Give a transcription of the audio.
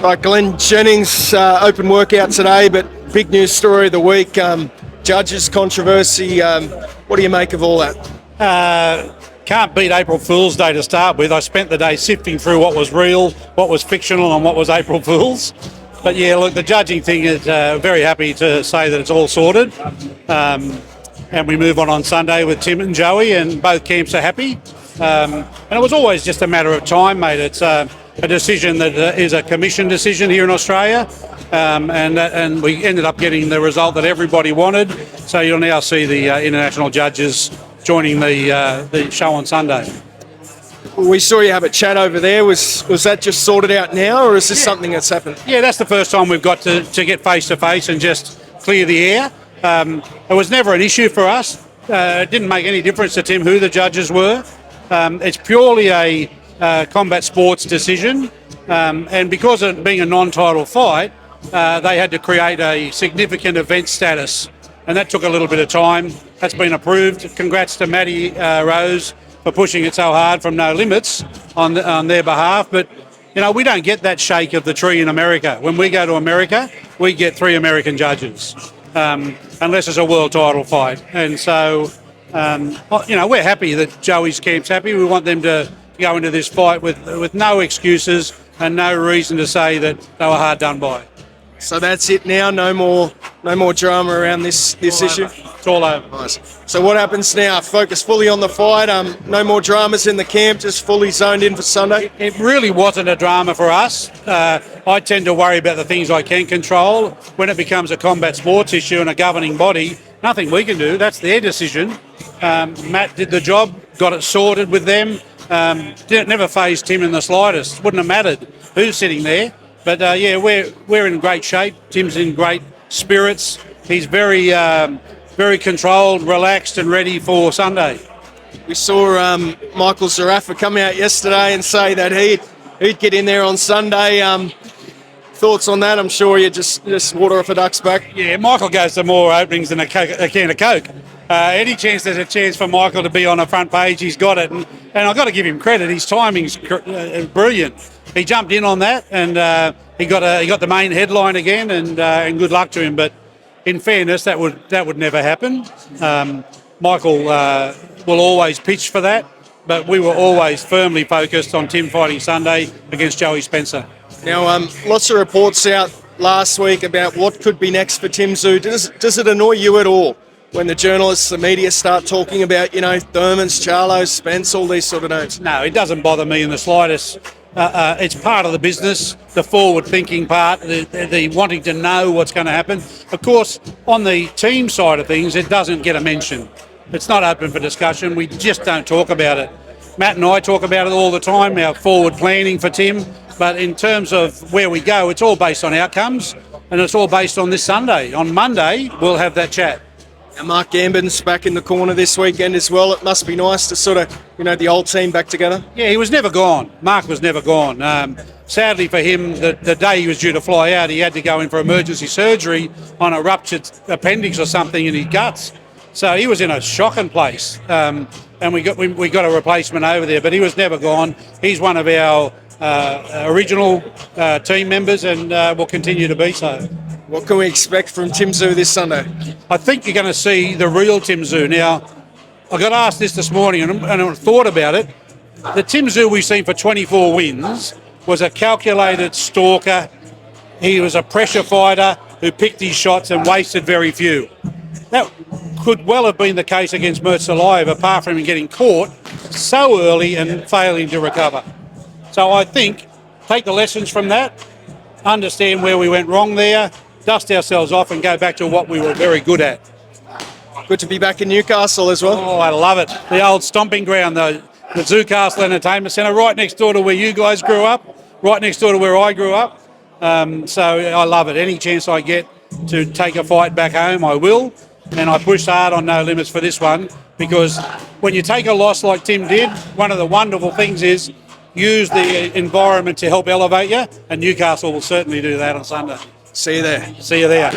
Right, Glen Jennings, open workout today, but big news story of the week, judges controversy. What do you make of all that? Can't beat April Fool's Day to start with. I spent the day sifting through what was real, what was fictional and what was April Fool's. But yeah, look, the judging thing is very happy to say that it's all sorted. And we move on Sunday with Tim and Joey, and both camps are happy. And it was always just a matter of time, mate. It's a decision that is a commission decision here in Australia, and we ended up getting the result that everybody wanted. So you'll now see the international judges joining the show on Sunday. We saw you have a chat over there. Was that just sorted out now, or is this something that's happened? Yeah, that's the first time we've got to get face to face and just clear the air. It was never an issue for us. It didn't make any difference to Tim who the judges were. It's purely a combat sports decision, and because of being a non-title fight, they had to create a significant event status, and that took a little bit of time. That's been approved. Congrats to Matty Rose for pushing it so hard from No Limits on their behalf. But you know, we don't get that shake of the tree in America. When we go to America, we get 3 American judges, unless it's a world title fight. And so, you know, we're happy that Joey's camp's happy. We want them to go into this fight with no excuses and no reason to say that they were hard done by. So that's it now. No more drama around this issue. It's all over. Nice. So what happens now? Focus fully on the fight. No more dramas in the camp. Just fully zoned in for Sunday. It really wasn't a drama for us. I tend to worry about the things I can control. When it becomes a combat sports issue and a governing body, nothing we can do. That's their decision. Matt did the job, got it sorted with them. Never phased Tim in the slightest. Wouldn't have mattered who's sitting there. But yeah, we're in great shape. Tim's in great spirits. He's very controlled, relaxed, and ready for Sunday. We saw Michael Zarafa come out yesterday and say that he'd get in there on Sunday. Thoughts on that? I'm sure you just water off a duck's back. Yeah, Michael goes to more openings than a can of Coke. Any chance there's a chance for Michael to be on the front page, he's got it. And I've got to give him credit. His timing's brilliant. He jumped in on that, and he got the main headline again, and good luck to him. But in fairness, that would never happen. Michael will always pitch for that, but we were always firmly focused on Tim fighting Sunday against Joey Spencer. Now, lots of reports out last week about what could be next for Tszyu. Does it annoy you at all when the journalists, the media start talking about, you know, Thurmans, Charlos, Spence, all these sort of names? No, it doesn't bother me in the slightest. It's part of the business, the forward-thinking part, the wanting to know what's going to happen. Of course, on the team side of things, it doesn't get a mention. It's not open for discussion. We just don't talk about it. Matt and I talk about it all the time, our forward planning for Tim. But in terms of where we go, it's all based on outcomes, and it's all based on this Sunday. On Monday, we'll have that chat. Now, Mark Gambon's back in the corner this weekend as well. It must be nice to sort of, you know, the old team back together. Yeah, he was never gone. Mark was never gone. Sadly for him, the day he was due to fly out, he had to go in for emergency surgery on a ruptured appendix or something in his guts. So he was in a shocking place, and we got a replacement over there. But he was never gone. He's one of our original team members, and will continue to be so. What can we expect from Tszyu this Sunday? I think you're going to see the real Tszyu. Now, I got asked this morning and I thought about it. The Tszyu we've seen for 24 wins was a calculated stalker. He was a pressure fighter who picked his shots and wasted very few. That could well have been the case against Mertzalayev, apart from him getting caught so early and failing to recover. So I think take the lessons from that, understand where we went wrong there, dust ourselves off and go back to what we were very good at. Good to be back in Newcastle as well. Oh, I love it. The old stomping ground, the Newcastle Entertainment Centre, right next door to where you guys grew up, right next door to where I grew up. So I love it. Any chance I get to take a fight back home, I will. And I pushed hard on No Limits for this one, because when you take a loss like Tim did, one of the wonderful things is use the environment to help elevate you, and Newcastle will certainly do that on Sunday. See you there. See you there.